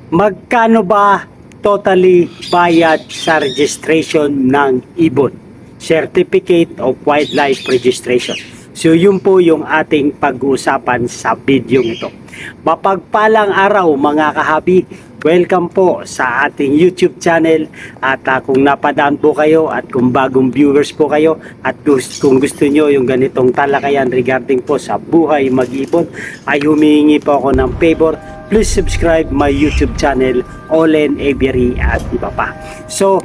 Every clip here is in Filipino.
Magkano ba totally bayad sa registration ng ibon? Certificate of Wildlife Registration. So yun po yung ating pag-uusapan sa video ito. Mapagpalang araw mga kahabi, welcome po sa ating YouTube channel. At kung napadaan po kayo at kung bagong viewers po kayo at kung gusto nyo yung ganitong talakayan regarding po sa buhay mag-ibon, ay humihingi po ako ng favor. Please subscribe my YouTube channel, Olen Aviary at iba pa. So,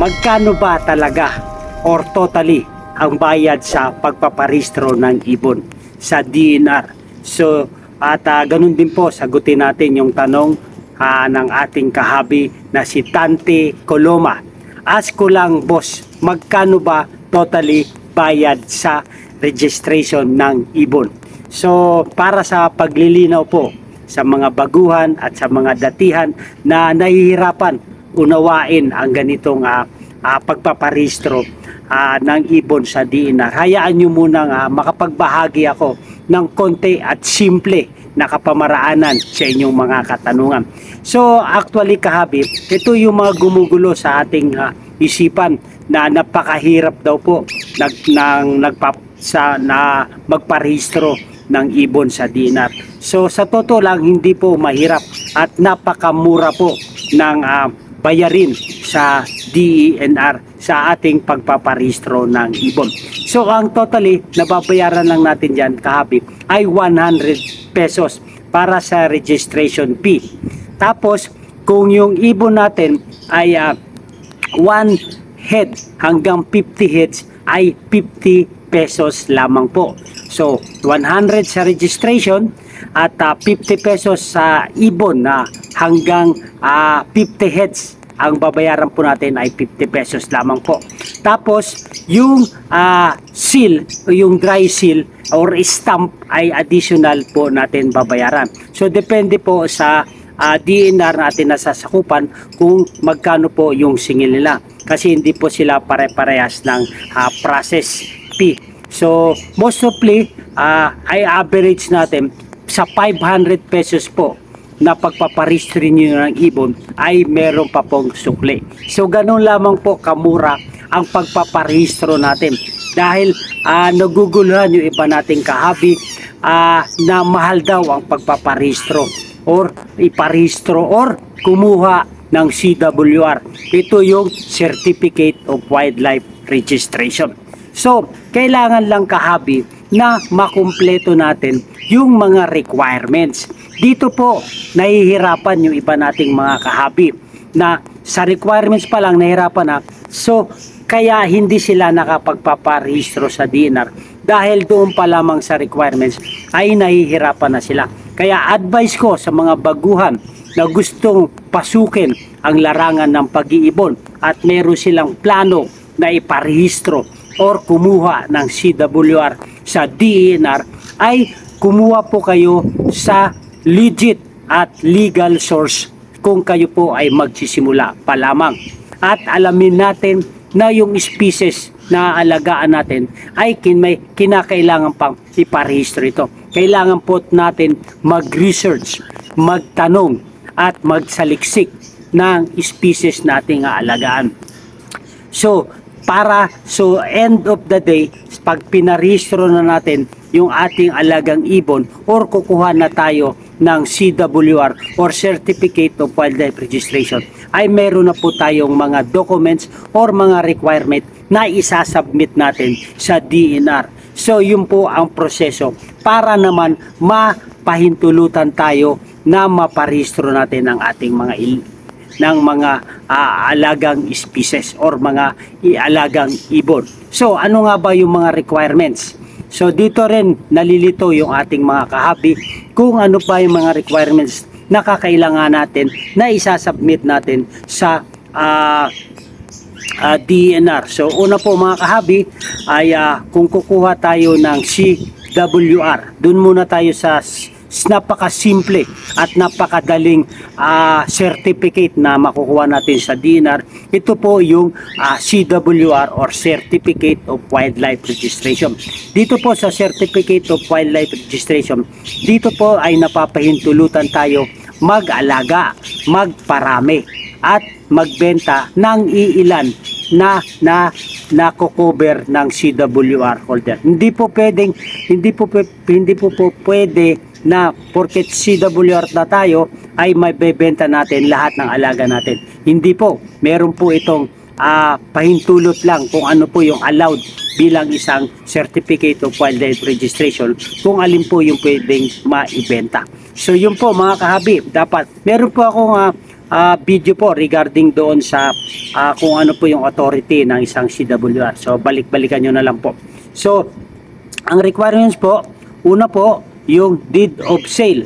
magkano ba talaga or totally ang bayad sa pagpaparehistro ng ibon sa DNR? So, at ganun din po, sagutin natin yung tanong ng ating kahabi na si Tante Coloma. Ask ko lang, boss, magkano ba totally bayad sa registration ng ibon? So, para sa paglilinaw po sa mga baguhan at sa mga datihan na nahihirapan unawain ang ganitong pagpaparehistro ng ibon sa DNR, hayaan nyo munang makapagbahagi ako ng konti at simple na kapamaraanan sa inyong mga katanungan. So actually kahabi, ito yung mga gumugulo sa ating isipan na napakahirap daw po na magparehistro ng ibon sa DNR. So sa totoo lang, hindi po mahirap at napakamura po ng bayarin sa DENR sa ating pagpaparehistro ng ibon. So ang totally nababayaran lang natin dyan kahabi ay 100 pesos para sa registration fee. Tapos kung yung ibon natin ay 1 head hanggang 50 heads ay 50 pesos lamang po. So 100 sa registration at 50 pesos sa ibon na hanggang 50 heads. Ang babayaran po natin ay 50 pesos lamang po. Tapos yung seal, yung dry seal or stamp ay additional po natin babayaran. So depende po sa DNR natin na sasakupan kung magkano po yung singil nila. Kasi hindi po sila pare-parehas ng process fee. So mostly ay average natin sa 500 pesos po na pagpaparehistro nyo ng ibon ay meron pa pong sukli. So ganun lamang po kamura ang pagpaparehistro natin. Dahil naguguluhan yung iba nating kahabi na mahal daw ang pagpaparehistro or iparehistro or kumuha ng CWR. Ito yung Certificate of Wildlife Registration. So, kailangan lang kahabi na makumpleto natin yung mga requirements. Dito po, nahihirapan yung iba nating mga kahabi na sa requirements pa lang nahihirapan na. So, kaya hindi sila nakapagpaparehistro sa DNR dahil doon pa lamang sa requirements ay nahihirapan na sila. Kaya advice ko sa mga baguhan na gustong pasukin ang larangan ng pag-iibon at meron silang plano na iparehistro or kumuha ng CWR sa DNR ay kumuha po kayo sa legit at legal source kung kayo po ay magsisimula pa lamang. At alamin natin na yung species na alagaan natin ay may kinakailangan pang iparehistro ito. Kailangan po natin mag-research, magtanong at magsaliksik ng species nating aalagaan. So end of the day, pag pinarehistro na natin yung ating alagang ibon or kukuha na tayo ng CWR or Certificate of Wildlife Registration, ay meron na po tayong mga documents or mga requirement na isasubmit natin sa DNR. So yun po ang proseso para naman mapahintulutan tayo na maparehistro natin ang ating mga alagang species or mga alagang ibon. So ano nga ba yung mga requirements? So dito rin nalilito yung ating mga kahabi kung ano pa yung mga requirements na kakailangan natin na isasubmit natin sa DNR. So una po mga kahabi ay kung kukuha tayo ng CWR, dun muna tayo sa napakasimple at napakadaling certificate na makukuha natin sa DNR. Ito po yung CWR or Certificate of Wildlife Registration. Dito po sa Certificate of Wildlife Registration, dito po ay napapahintulutan tayo mag-alaga, magparami at magbenta ng iilan na nako-cover ng CWR holder. Hindi po pwede na porket CWR na tayo ay may bebenta natin lahat ng alaga natin. Hindi po. Meron po itong pahintulot lang kung ano po yung allowed bilang isang Certificate of Wildlife Registration, kung alin po yung pwedeng maibenta. So yun po mga kahabi, dapat meron po akong video po regarding doon sa kung ano po yung authority ng isang CWR. So balik-balikan nyo na lang po. So ang requirements po, una po yung deed of sale.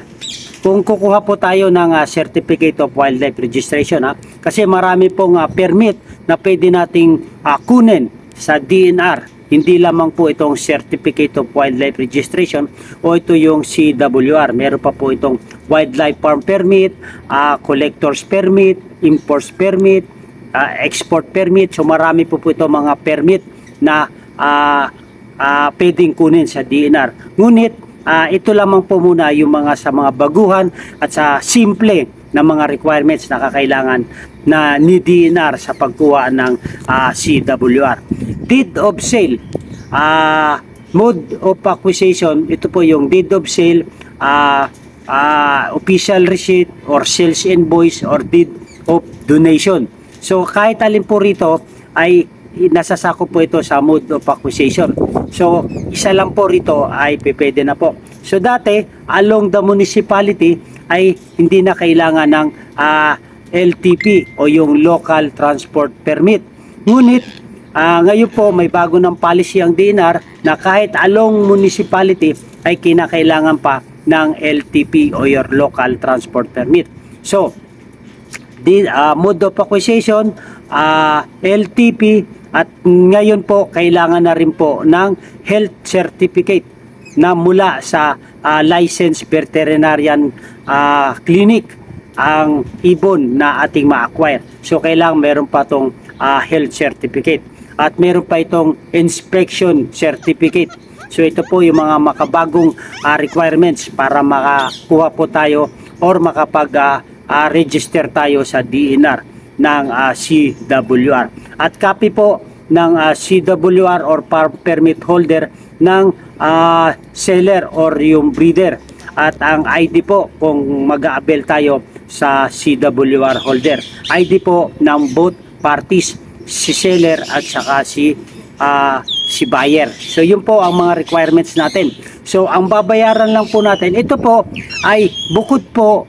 Kung kukuha po tayo ng Certificate of Wildlife Registration, kasi marami pong permit na pwede nating kunin sa DNR. Hindi lamang po itong Certificate of Wildlife Registration o ito yung CWR. Meron pa po itong Wildlife Farm Permit, Collector's Permit, Imports Permit, Export Permit. So marami po ito mga permit na pwedeng kunin sa DNR. Ngunit ito lamang po muna yung sa mga baguhan at sa simple na mga requirements na kakailangan na ni DNR sa pagkuha ng CWR. Deed of sale, mode of acquisition, ito po yung deed of sale, official receipt or sales invoice or deed of donation. So kahit alin po rito ay nasasako po ito sa mode of acquisition. So isa lang po rito ay pwede na po. So dati along the municipality ay hindi na kailangan ng LTP o yung local transport permit. Ngunit ngayon po may bago ng policy ang DNR na kahit along municipality ay kinakailangan pa ng LTP o your local transport permit. So mode of acquisition, LTP, at ngayon po kailangan na rin po ng health certificate na mula sa licensed veterinarian clinic ang ibon na ating ma-acquire. So kailangan meron pa itong health certificate at meron pa itong inspection certificate. So ito po yung mga makabagong requirements para makakuha po tayo or makapag-register tayo sa DNR ng CWR. At copy po ng CWR or farm permit holder ng seller or yung breeder. At ang ID po kung mag-a-avail tayo sa CWR holder. ID po ng both parties, si seller at saka si buyer. So yun po ang mga requirements natin. So ang babayaran lang po natin, ito po ay bukod po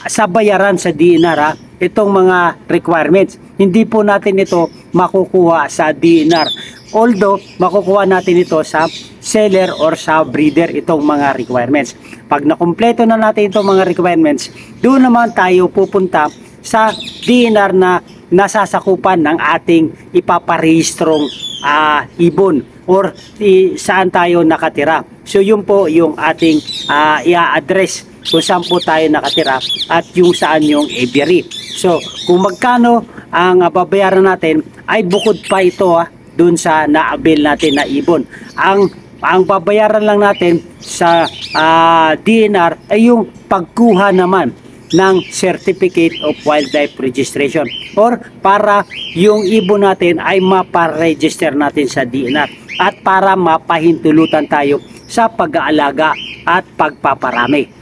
sa bayaran sa DNR, itong mga requirements. Hindi po natin ito makukuha sa DNR. Although makukuha natin ito sa seller or sa breeder itong mga requirements. Pag nakumpleto na natin itong mga requirements, doon naman tayo pupunta sa DNR na nasasakupan ng ating ipaparehistrong ibon or saan tayo nakatira. So yun po yung ating i-address kung saan po tayo nakatira at yung saan yung aviary. So kung magkano ang babayaran natin ay bukod pa ito dun sa na-avail natin na ibon. Ang babayaran lang natin sa DNR ay yung pagkuha naman ng Certificate of Wildlife Registration or para yung ibon natin ay maparegister natin sa DNR at para mapahintulutan tayo sa pag-aalaga at pagpaparami.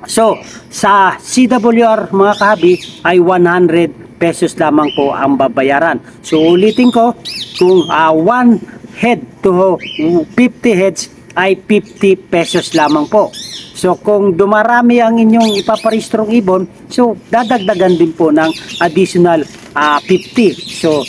So sa CWR mga kahabi ay 100 pesos lamang po ang babayaran. So ulitin ko, kung 1 head to 50 heads ay 50 pesos lamang po. So kung dumarami ang inyong ipaparehistrong ibon, so dadagdagan din po ng additional 50. So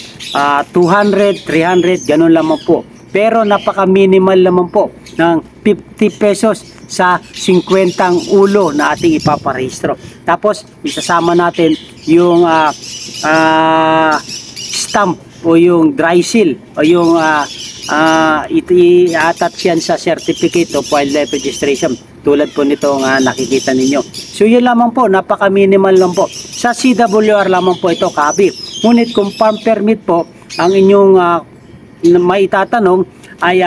200, 300, ganun lamang po. Pero napaka-minimal lamang po ng 50 pesos sa 50 ulo na ating ipaparehistro. Tapos isasama natin yung stamp o yung dry seal o yung i-attach yan sa Certificate of Wildlife Registration. Tulad po nito nakikita ninyo. So yun lamang po, napaka-minimal lang po. Sa CWR lamang po ito, kabi. Ngunit kung farm permit po, ang inyong maitatanong ay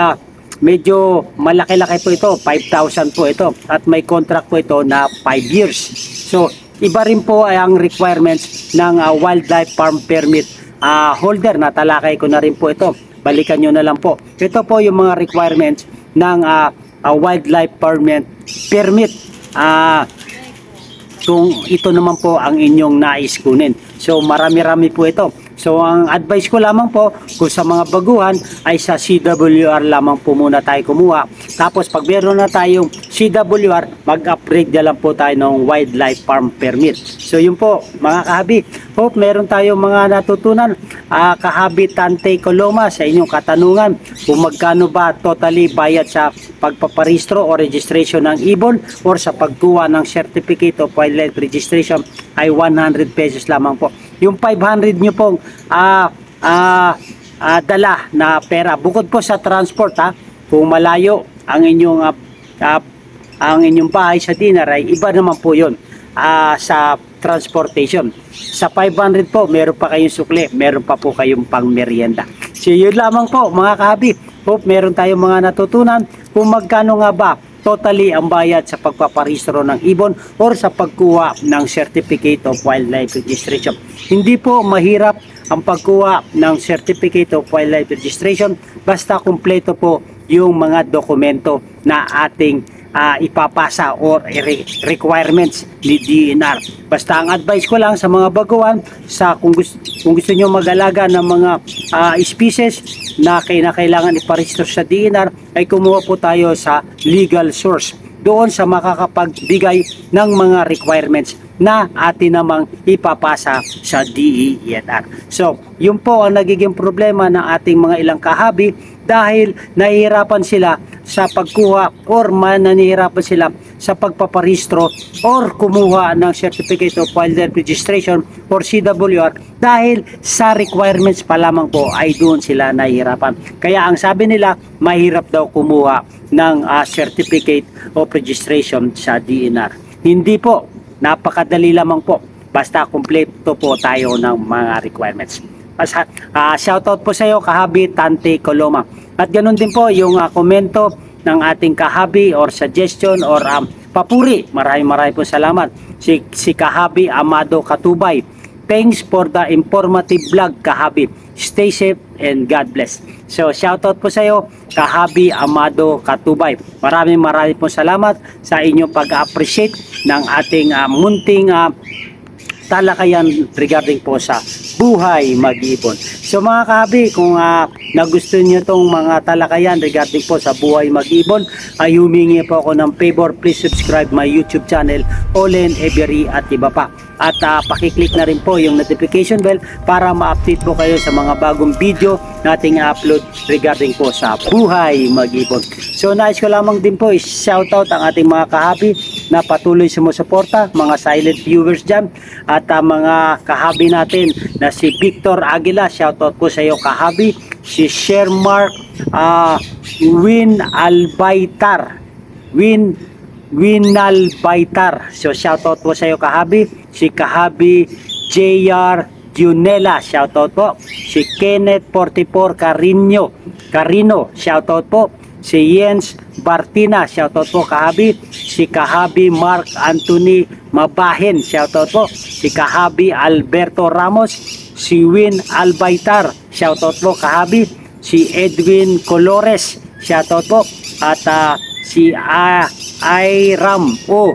medyo malaki-laki po ito, 5,000 po ito. At may contract po ito na 5 years. So iba rin po ay ang requirements ng wildlife farm permit holder. Natalakay ko na rin po ito. Balikan nyo na lang po. Ito po yung mga requirements ng wildlife permit. Kung ito naman po ang inyong nais kunin. So marami-rami po ito. So ang advice ko lamang po kung sa mga baguhan ay sa CWR lamang po muna tayo kumuha. Tapos pag meron na tayong CWR, mag-upgrade na lang po tayo ng wildlife farm permit. So yun po mga kahabi. Hope meron tayong mga natutunan. Kahabi Tante Coloma, sa inyong katanungan kung magkano ba totally bayad sa pagpaparehistro o registration ng ibon or sa pagkuha ng certificate of wildlife registration ay 100 pesos lamang po. Yung 500 nyo pong dala na pera, bukod po sa transport kung malayo ang inyong bahay sa Dinar ay iba naman po yun sa transportation. Sa 500 po, meron pa kayong sukli, meron pa po kayong pang merienda. So yun lamang po mga kahabi. Hope meron tayong mga natutunan kung magkano nga ba totally ang bayad sa pagpaparehistro ng ibon or sa pagkuha ng Certificate of Wildlife Registration. Hindi po mahirap ang pagkuha ng Certificate of Wildlife Registration basta kumpleto po yung mga dokumento na ating ipapasa or requirements ni DENR. Basta ang advice ko lang sa mga baguhan, kung gusto nyo mag-alaga ng mga species na kailangan iparehistro sa DENR, ay kumuha po tayo sa legal source. Doon sa makakapagbigay ng mga requirements na atin namang ipapasa sa DENR. So, yun po ang nagiging problema ng ating mga ilang kahabi dahil nahihirapan sila sa pagkuha or nanihirapan sila sa pagpaparehistro or kumuha ng Certificate of Wildlife Registration or CWR dahil sa requirements pa lamang po ay doon sila nahihirapan. Kaya ang sabi nila, mahirap daw kumuha ng Certificate of Registration sa DENR. Hindi po, napakadali lamang po. Basta kumpleto po tayo ng mga requirements. Shoutout po sa iyo, kahabi Tante Coloma. At ganoon din po yung komento ng ating kahabi or suggestion or papuri. Maraming po salamat. Si kahabi Amado Katubay. Thanks for the informative vlog, kahabi. Stay safe and God bless. So shoutout po sa iyo, kahabi Amado Katubay. Maraming po salamat sa inyong pag-appreciate ng ating munting talakayan regarding po sa buhay mag-ibon. So mga kahabi, kung nagustuhan nyo itong mga talakayan regarding po sa buhay mag-ibon, ay humingi po ako ng favor, please subscribe my YouTube channel, Olen Every at iba pa. At pakiclick na rin po yung notification bell para ma-update po kayo sa mga bagong video nating upload regarding po sa buhay mag-ibon. So nais ko lamang din po i-shoutout ang ating mga kahabi na patuloy sumusuporta, mga silent viewers dyan, at mga kahabi natin na si Victor Aguila, shoutout po sa iyo kahabi, si Shermark Win Winalbaitar, so shoutout po sa iyo kahabi, si kahabi JR Junela, shoutout po, si Kenneth 44 Carino, shoutout po, si Jens Bartina, shoutout po kahabi, si kahabi Mark Anthony Mabahen, shoutout po, si kahabi Alberto Ramos, si Win Albaitar, shoutout po kahabi, si Edwin Colores, shoutout po, at si Iram O,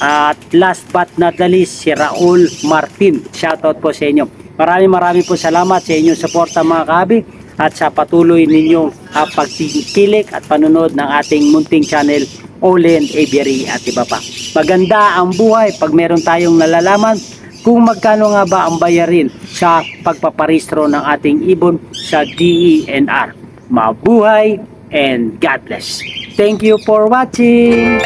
at last but not the least si Raul Martin, shoutout po sa inyo. Maraming po salamat sa inyong suporta mga kahabi at sa patuloy ninyong pagkikilik at panonood ng ating munting channel, Olen Every at iba pa. Maganda ang buhay pag meron tayong nalalaman kung magkano nga ba ang bayarin sa pagpaparehistro ng ating ibon sa DENR. Mabuhay and God bless. Thank you for watching.